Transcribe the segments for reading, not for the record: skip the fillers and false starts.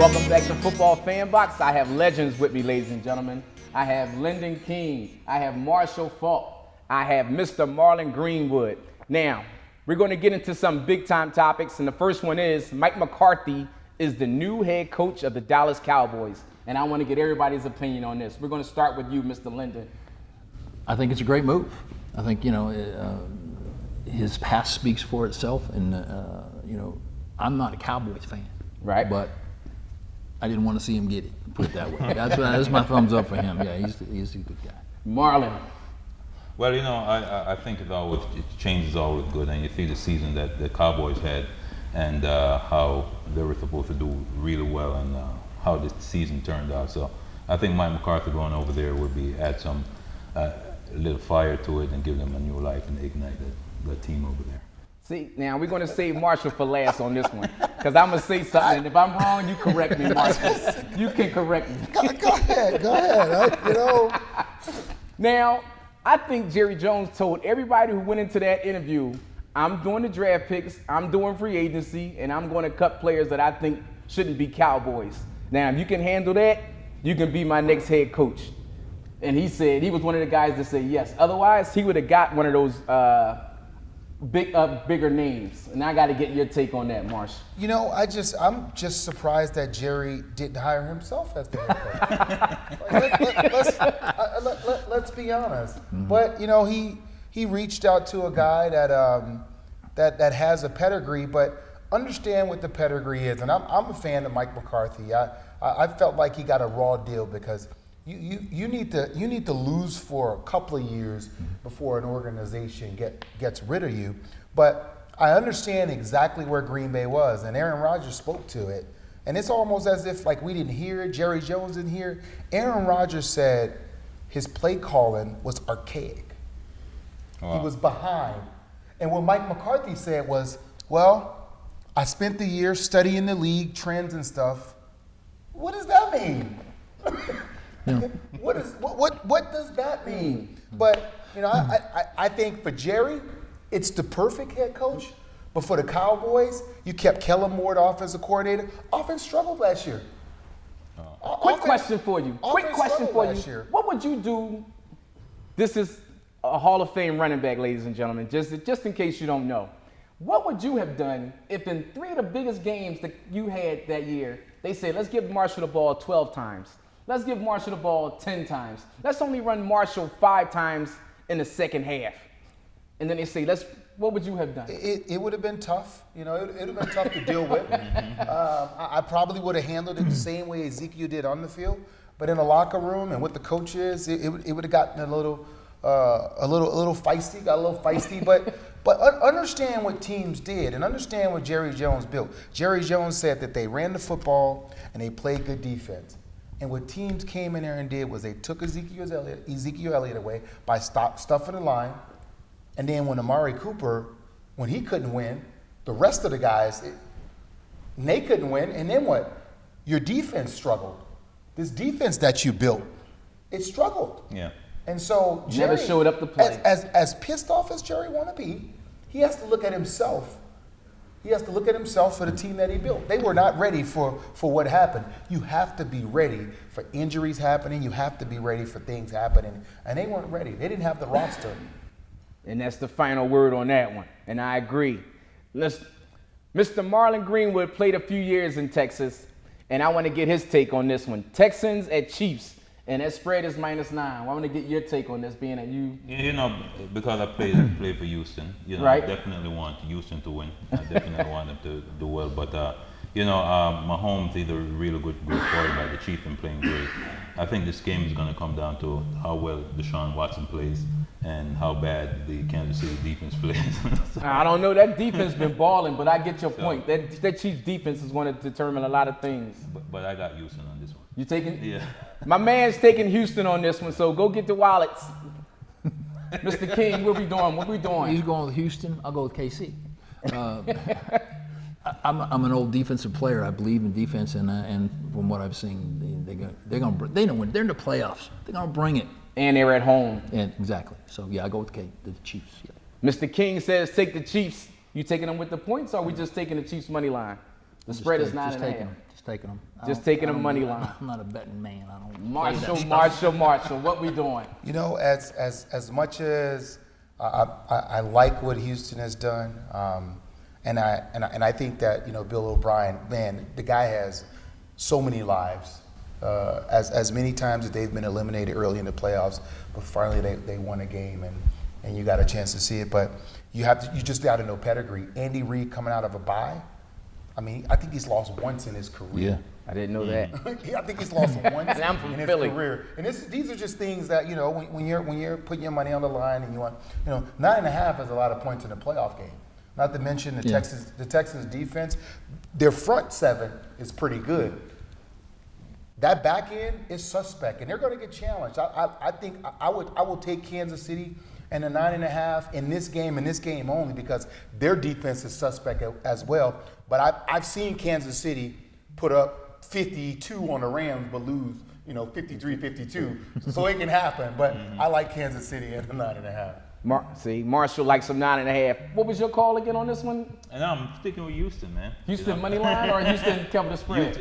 Welcome back to Football FanBox. I have legends with me, ladies and gentlemen. I have Linden King. I have Marshall Faulk. I have Mr. Morlon Greenwood. Now, we're going to get into some big-time topics, and the first one is Mike McCarthy is the new head coach of the Dallas Cowboys, and I want to get everybody's opinion on this. We're going to start with you, Mr. Linden. I think it's a great move. I think, his past speaks for itself, and, I'm not a Cowboys fan. Right. But I didn't want to see him get it, put it that way. That's my thumbs up for him. Yeah, he's a good guy. Marlon. Well, I think it changes always good, and you see the season that the Cowboys had, and how they were supposed to do really well, and how the season turned out. So I think Mike McCarthy going over there would add some little fire to it and give them a new life and ignite the team over there. See, now we're going to save Marshall for last on this one, because I'm going to say something, and if I'm wrong, you correct me, Marshall. You can correct me. Go ahead. Now, I think Jerry Jones told everybody who went into that interview, I'm doing the draft picks, I'm doing free agency, and I'm going to cut players that I think shouldn't be Cowboys. Now, if you can handle that, you can be my next head coach. And he said he was one of the guys that said yes. Otherwise, he would have got one of those bigger names. And I got to get your take on that, Marsh. I'm just surprised that Jerry didn't hire himself as the head coach. Let's be honest. Mm-hmm. But he reached out to a guy that has a pedigree, but understand what the pedigree is. And I'm a fan of Mike McCarthy. I felt like he got a raw deal because you need to lose for a couple of years before an organization gets rid of you. But I understand exactly where Green Bay was, and Aaron Rodgers spoke to it. And it's almost as if like we didn't hear it, Jerry Jones didn't hear it. Aaron Rodgers said his play calling was archaic. Wow. He was behind. And what Mike McCarthy said was, well, I spent the year studying the league, trends and stuff. What does that mean? Yeah. What does that mean? But I think for Jerry, it's the perfect head coach. But for the Cowboys, you kept Kellen Moore, the offensive coordinator. Offense struggled last year. Quick question for you. What would you do? This is a Hall of Fame running back, ladies and gentlemen. Just in case you don't know, what would you have done if in 3 of the biggest games that you had that year, they say, let's give Marshall the ball 12 times. Let's give Marshall the ball 10 times. Let's only run Marshall 5 times in the second half. And then they say, what would you have done? It would have been tough. It would have been tough to deal with. I probably would have handled it the same way Ezekiel did on the field. But in the locker room and with the coaches, it would have gotten a little feisty. But understand what teams did and understand what Jerry Jones built. Jerry Jones said that they ran the football and they played good defense. And what teams came in there and did was they took Ezekiel Elliott away by stuffing the line. And then when Amari Cooper, when he couldn't win, the rest of the guys, they couldn't win. And then what? Your defense struggled. This defense that you built, it struggled. Yeah. And so Jerry, never showed up to play. As pissed off as Jerry want to be, he has to look at himself. He has to look at himself for the team that he built. They were not ready for what happened. You have to be ready for injuries happening. You have to be ready for things happening. And they weren't ready. They didn't have the roster. And that's the final word on that one. And I agree. Mr. Morlon Greenwood played a few years in Texas, and I want to get his take on this one. Texans at Chiefs, and that spread is -9. I want to get your take on this, being that you... Because I played for Houston, right. I definitely want Houston to win. I definitely want them to do well. But, Mahomes is a really good quarterback. The Chiefs been playing great. I think this game is going to come down to how well Deshaun Watson plays and how bad the Kansas City defense plays. I don't know. That defense been balling, but I get your point. That Chiefs defense is going to determine a lot of things. But I got Houston on this one. You taking? Yeah. My man's taking Houston on this one, so go get the wallets. Mr. King, what we doing? What we doing? He's going with Houston. I'll go with KC. I'm an old defensive player. I believe in defense, and from what I've seen, they don't win. They're in the playoffs. They're gonna bring it. And they're at home. And exactly. So yeah, I go with the Chiefs. Yeah. Mr. King says take the Chiefs. You taking them with the points, or are we just taking the Chiefs money line? The spread is 9.5. Just taking them. Just taking them money line. I'm not a betting man. I don't. Marshall. What we doing? You know, as much as I like what Houston has done, and I think that, you know, Bill O'Brien, man, the guy has so many lives. As many times as they've been eliminated early in the playoffs, but finally they won a game and you got a chance to see it. But you just got to know pedigree. Andy Reid coming out of a bye. I mean, I think he's lost once in his career. Yeah. I didn't know that. I think he's lost once And I'm from in his Philly. career. And these are just things that, you know, when you're putting your money on the line and you want, you know, 9.5 is a lot of points in a playoff game. Not to mention the Texans defense, their front seven is pretty good. That back end is suspect, and they're going to get challenged. I think I will take Kansas City and a 9.5 in this game only, because their defense is suspect as well. But I've seen Kansas City put up 52 on the Rams but lose, you know, 53-52. So it can happen. But I like Kansas City at a 9.5. Marshall likes some 9.5. What was your call again on this one? And I'm sticking with Houston, man. Houston money line or Houston cover the spread?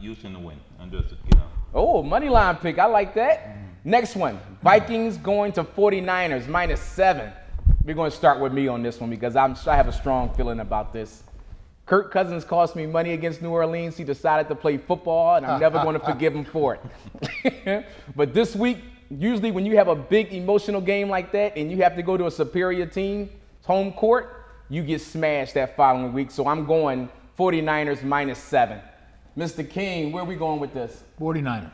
Houston to win. I'm just, you know. Oh, money line pick. I like that. Next one, Vikings going to 49ers -7. We're going to start with me on this one because I have a strong feeling about this. Kirk Cousins cost me money against New Orleans. He decided to play football, and I'm never going to forgive him for it. But this week, usually when you have a big emotional game like that and you have to go to a superior team's home court, you get smashed that following week. So I'm going 49ers -7. Mr. King, where are we going with this? 49ers.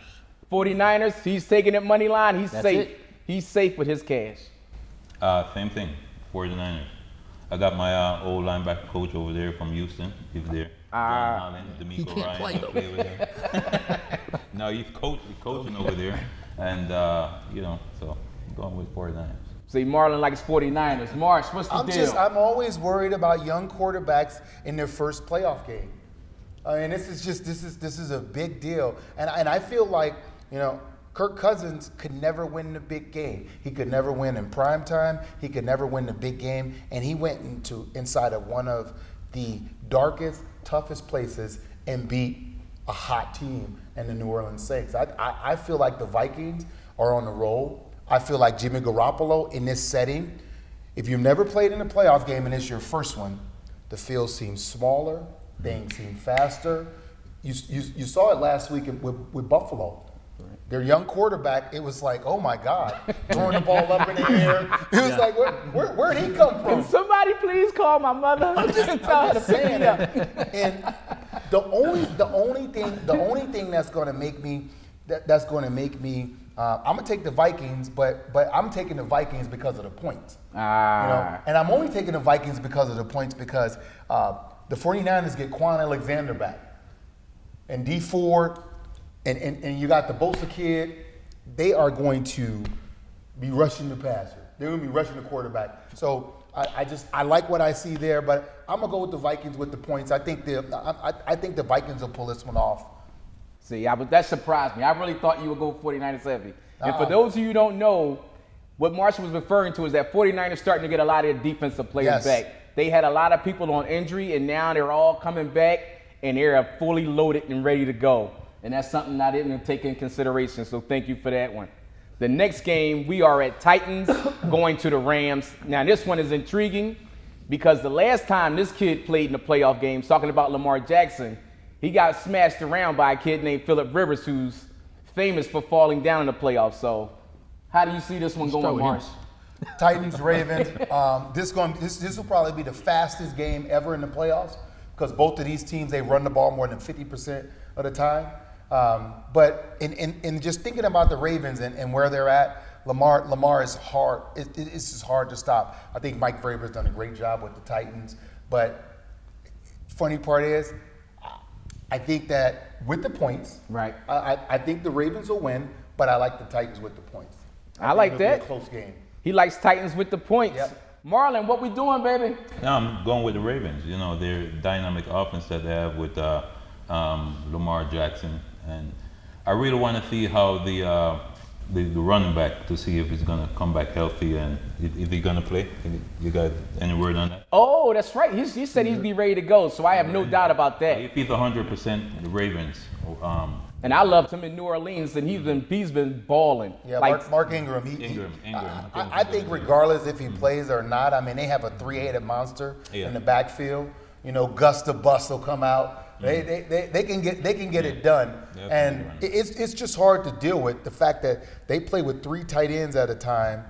49ers, he's taking it money line. He's That's safe. it. He's safe with his cash. Same thing, 49ers. I got my old linebacker coach over there from Houston. He's there. John Holland, He D'Amico can't Ryan. play, Play with him. No, he's coaching over there. And, you know, so I'm going with 49ers. See, Marlon likes 49ers. Marsh, what's the deal? I'm always worried about young quarterbacks in their first playoff game. And this is a big deal. And I feel like, you know, Kirk Cousins could never win the big game. He could never win in prime time. He could never win the big game. And he went inside of one of the darkest, toughest places and beat a hot team in the New Orleans Saints. I feel like the Vikings are on the roll. I feel like Jimmy Garoppolo in this setting, if you've never played in a playoff game and it's your first one, the field seems smaller, things seem faster. You saw it last week with Buffalo. Their young quarterback, it was like, oh my God, throwing the ball up in the air. It was like, where'd he come from? Can somebody please call my mother? I'm just saying. And the only thing that's going to make me, I'm gonna take the Vikings, but I'm taking the Vikings because of the points. You know? And I'm only taking the Vikings because of the points because the 49ers get Quan Alexander back, and D Ford, and you got the Bosa kid. They are going to be rushing the passer. They're going to be rushing the quarterback. So I like what I see there, but I'm gonna go with the Vikings with the points. I think the Vikings will pull this one off. See, that surprised me. I really thought you would go 49ers heavy. And for those of you who don't know, what Marshall was referring to is that 49ers starting to get a lot of their defensive players back. They had a lot of people on injury, and now they're all coming back, and they're fully loaded and ready to go. And that's something I didn't take in consideration, so thank you for that one. The next game, we are at Titans going to the Rams. Now, this one is intriguing because the last time this kid played in the playoff games, talking about Lamar Jackson, he got smashed around by a kid named Phillip Rivers, who's famous for falling down in the playoffs. So how do you see this one going, Marsh? Titans, Ravens. This will probably be the fastest game ever in the playoffs because both of these teams, they run the ball more than 50% of the time. But in just thinking about the Ravens and where they're at, Lamar is hard. It's just hard to stop. I think Mike Vrabel's done a great job with the Titans. But funny part is, I think that with the points, right? I think the Ravens will win, but I like the Titans with the points. I like that. It'll be a close game. He likes Titans with the points. Yep. Marlon, what we doing, baby? Yeah, I'm going with the Ravens. You know, their dynamic offense that they have with Lamar Jackson. And I really want to see how the the running back to see if he's going to come back healthy and if he's going to play. You got any word on that? Oh, that's right. He said he'd be ready to go, so I have no doubt about that. If he's 100%, the Ravens. And I loved him in New Orleans, and he's been balling. Yeah, like, Mark Ingram. Ingram. I think regardless if he plays or not, I mean, they have a three-headed monster in the backfield. You know, Gus the Bus will come out. They can get it done. And it's just hard to deal with the fact that they play with 3 tight ends at a time.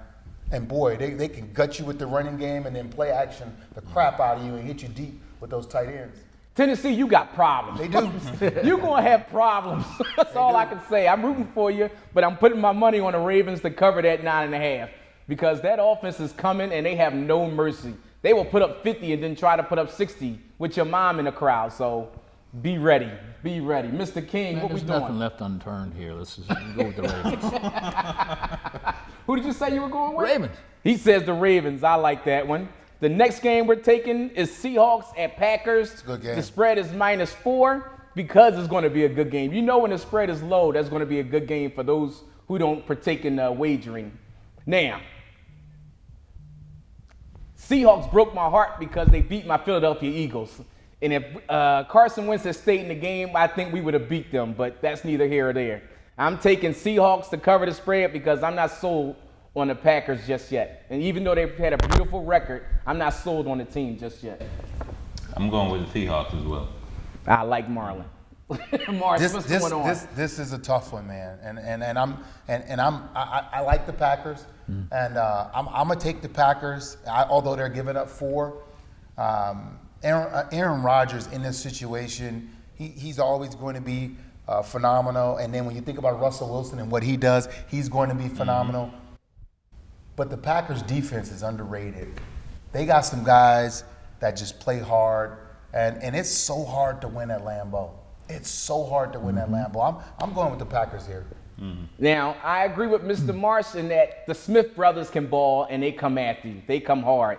And boy, they can gut you with the running game and then play action the crap out of you and hit you deep with those tight ends. Tennessee, you got problems. They do. You're going to have problems. That's all I can say. I'm rooting for you, but I'm putting my money on the Ravens to cover that 9.5 because that offense is coming and they have no mercy. They will put up 50 and then try to put up 60 with your mom in the crowd. So be ready. Be ready. Mr. King, what we doing? There's nothing left unturned here. Let's just go with the Ravens. Who did you say you were going with? Ravens. He says the Ravens. I like that one. The next game we're taking is Seahawks at Packers. It's a good game. The spread is -4 because it's going to be a good game. You know when the spread is low, that's going to be a good game for those who don't partake in wagering. Now, Seahawks broke my heart because they beat my Philadelphia Eagles. And if Carson Wentz had stayed in the game, I think we would have beat them, but that's neither here or there. I'm taking Seahawks to cover the spread because I'm not sold on the Packers just yet. And even though they've had a beautiful record, I'm not sold on the team just yet. I'm going with the Seahawks as well. I like Marlon. Morris, what's going on? This is a tough one, man. I like the Packers, and I'm gonna take the Packers. Although they're giving up 4, Aaron Rodgers in this situation, he's always going to be phenomenal. And then when you think about Russell Wilson and what he does, he's going to be phenomenal. But the Packers defense is underrated. They got some guys that just play hard, and it's so hard to win at Lambeau. It's so hard to win at Lambeau. I'm going with the Packers here. Now, I agree with Mr. Marsh in that the Smith brothers can ball and they come after you. They come hard.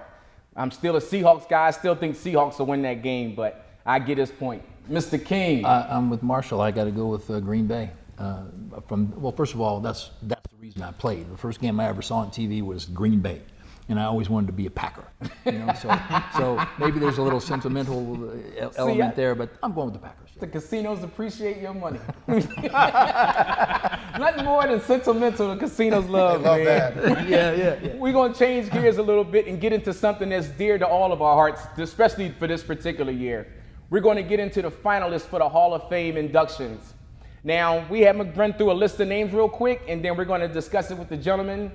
I'm still a Seahawks guy. I still think Seahawks will win that game, but I get his point. Mr. King. I'm with Marshall. I got to go with Green Bay. First of all, that's the reason I played. The first game I ever saw on TV was Green Bay, and I always wanted to be a Packer. So maybe there's a little sentimental element there, but I'm going with the Packers. The casinos appreciate your money. Nothing more than sentimental the casinos love, They love man. that. Yeah. We're going to change gears a little bit and get into something that's dear to all of our hearts, especially for this particular year. We're going to get into the finalists for the Hall of Fame inductions. Now, we have run through a list of names real quick, and then we're going to discuss it with the gentlemen,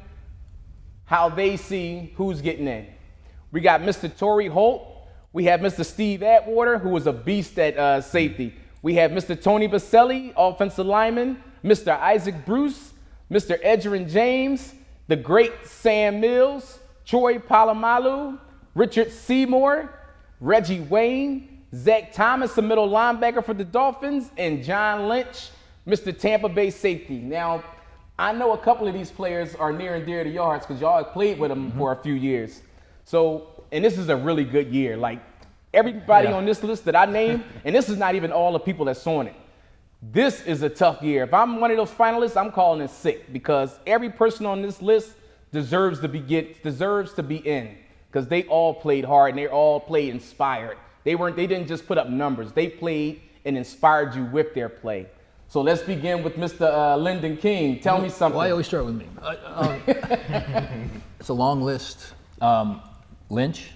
how they see who's getting in. We got Mr. Torrey Holt. We have Mr. Steve Atwater, who was a beast at safety. We have Mr. Tony Baselli, offensive lineman, Mr. Isaac Bruce, Mr. Edgerrin James, the great Sam Mills, Troy Polamalu, Richard Seymour, Reggie Wayne, Zach Thomas, a middle linebacker for the Dolphins, and John Lynch, Mr. Tampa Bay safety. Now, I know a couple of these players are near and dear to your hearts because y'all have played with them for a few years. So, and this is a really good year. Like, everybody on this list that I named, and this is not even all the people that's on it. This is a tough year. If I'm one of those finalists, I'm calling it sick because every person on this list deserves to be in because they all played hard and they all played inspired. They didn't just put up numbers. They played and inspired you with their play. So let's begin with Mr. Linden King. Tell me something. Why always start with me? It's a long list. Lynch,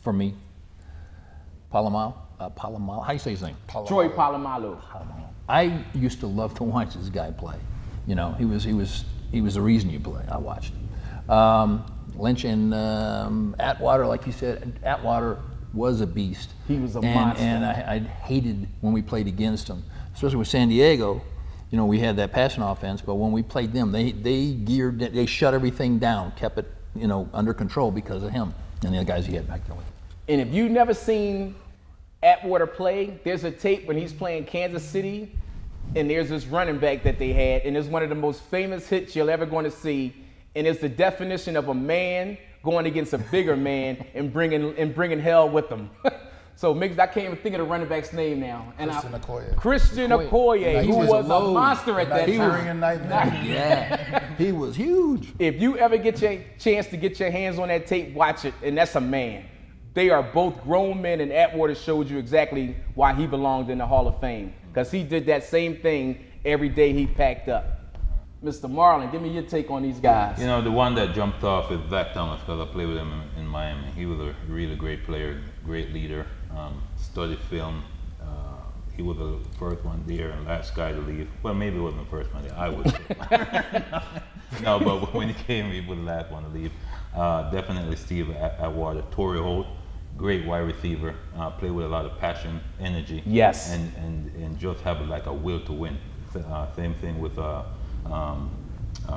for me. Polamalu. How do you say his name? Troy Polamalu. I used to love to watch this guy play. You know, he was the reason you play. I watched him. Lynch and Atwater, like you said, Atwater was a beast. He was a monster. And I hated when we played against him, especially with San Diego. You know, we had that passing offense, but when we played them, they shut everything down, kept it, under control because of him and the other guys he had back there with him. And if you've never seen Atwater play, there's a tape when he's playing Kansas City, and there's this running back that they had, and it's one of the most famous hits you're ever going to see, and it's the definition of a man going against a bigger man and bringing hell with him. So I can't even think of the running back's name now. And Christian Okoye. Okoye, who was a load. monster at that time. Nigerian nightmare. Yeah, he was huge. If you ever get your chance to get your hands on that tape, watch it, and that's a man. They are both grown men, and Atwater showed you exactly why he belonged in the Hall of Fame, because he did that same thing every day he packed up. Mr. Morlon, give me your take on these guys. You know, the one that jumped off is Zach Thomas, because I played with him in Miami. He was a really great player, great leader, studied film. He was the first one there and last guy to leave. Well, maybe it wasn't the first one there. I was. No, but when he came, he was the last one to leave. Definitely Steve Atwater. Torrey Holt, great wide receiver. Played with a lot of passion, energy. Yes. And just have like a will to win. Same thing with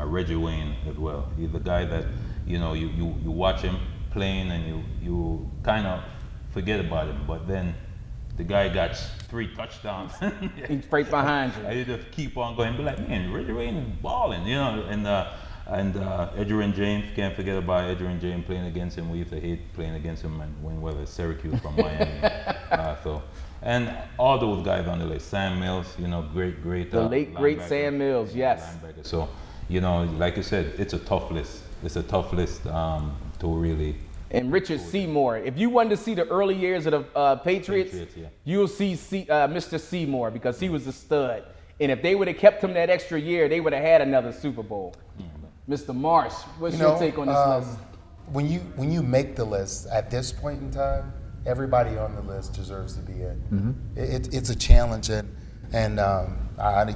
Reggie Wayne as well. He's a guy that, you know, you watch him playing and you kind of forget about him, but then the guy got 3 touchdowns. He's right behind you. And you just keep on going, be like, man, Reggie Wayne is balling, you know. And Edgerrin James, can't forget about Edgerrin James playing against him. We used to hate playing against him when we were Syracuse from Miami. And all those guys on the list, Sam Mills, you know, great. The late great Sam Mills, yes. Linebacker. So, you know, like you said, it's a tough list. It's a tough list to really. And Richard Seymour. If you wanted to see the early years of the Patriots, yeah. you'll see Mr. Seymour, because he was a stud. And if they would have kept him that extra year, they would have had another Super Bowl. Mr. Marsh, what's your take on this list? When you make the list at this point in time, everybody on the list deserves to be in. It's a challenge, and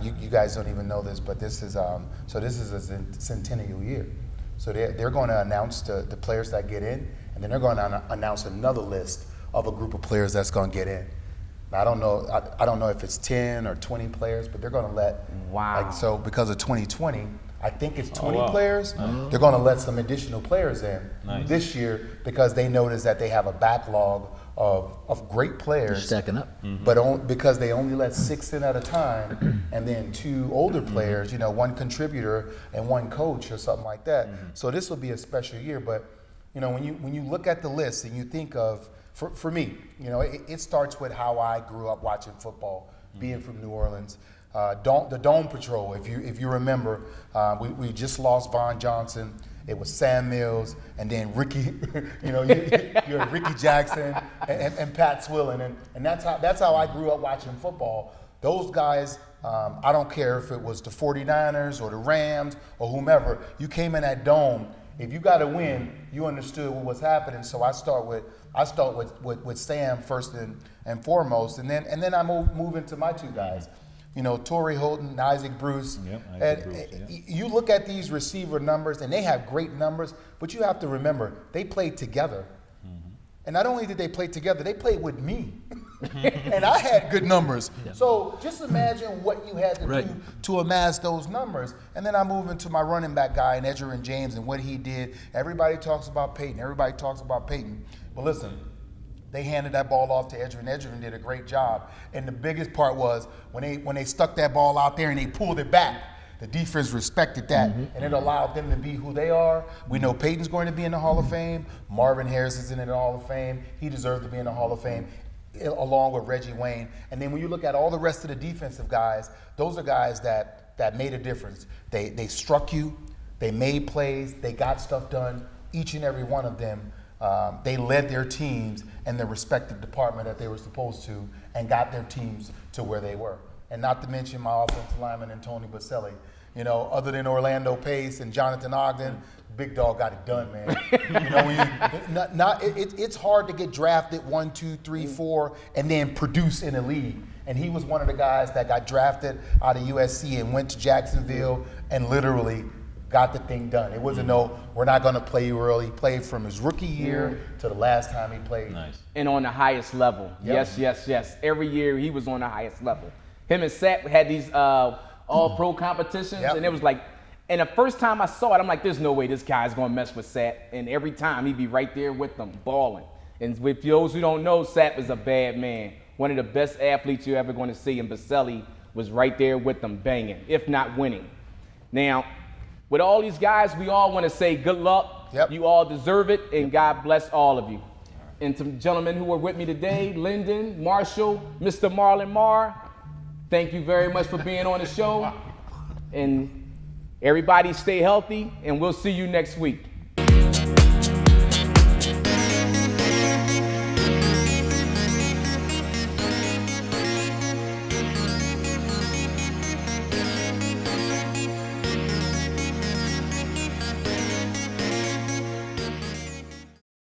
you guys don't even know this, but this is a centennial year. So they're going to announce the players that get in, and then they're going to announce another list of a group of players that's going to get in. Now, I don't know if it's 10 or 20 players, but they're going to let. Wow. Like, so because of 2020, I think it's 20 players. They're going to let some additional players in this year, because they notice that they have a backlog of great players. Stacking up. But because they only let 6 in at a time, and then 2 older players, you know, 1 contributor and 1 coach or something like that. So this will be a special year. But, you know, when you look at the list and you think of, for me, you know, it starts with how I grew up watching football, being from New Orleans. The Dome Patrol, if you remember, we just lost Von Johnson. It was Sam Mills, and then Ricky, you know, you had Ricky Jackson and Pat Swilling, and that's how I grew up watching football. Those guys, I don't care if it was the 49ers or the Rams or whomever, you came in that dome. If you got to win, you understood what was happening. So I start with Sam first and foremost, and then I move into my 2 guys. You know, Torrey Holton, Isaac Bruce. You look at these receiver numbers, and they have great numbers, but you have to remember, they played together. And not only did they play together, they played with me. And I had good numbers. So just imagine what you had to do to amass those numbers. And then I move into my running back guy, Edgerrin James, and what he did. Everybody talks about Peyton. But listen, they handed that ball off to Edgerrin. Edgerrin did a great job. And the biggest part was when they stuck that ball out there and they pulled it back, the defense respected that, and it allowed them to be who they are. We know Peyton's going to be in the Hall of Fame. Marvin Harris is in the Hall of Fame. He deserves to be in the Hall of Fame, along with Reggie Wayne. And then when you look at all the rest of the defensive guys, those are guys that made a difference. They struck you, they made plays, they got stuff done, each and every one of them. They led their teams in their respective department that they were supposed to, and got their teams to where they were. And not to mention my offensive lineman and Tony Baselli. You know, other than Orlando Pace and Jonathan Ogden, Big Dog got it done, man. You know, it's hard to get drafted 1, 2, 3, 4, and then produce in the league. And he was one of the guys that got drafted out of USC and went to Jacksonville and literally got the thing done. It wasn't we're not going to play you early. He played from his rookie year to the last time he played. Nice. And on the highest level. Yep. Yes. Every year he was on the highest level. Him and Sapp had these all-pro competitions, and it was like, and the first time I saw it, I'm like, there's no way this guy's going to mess with Sapp. And every time he'd be right there with them, balling. And with those who don't know, Sapp is a bad man. One of the best athletes you're ever going to see, and Baselli was right there with them, banging, if not winning. Now, with all these guys, we all want to say good luck. Yep. You all deserve it, and God bless all of you. and to gentlemen who are with me today, Linden, Marshall, Mr. Marlon Marr, thank you very much for being on the show. And everybody stay healthy, and we'll see you next week.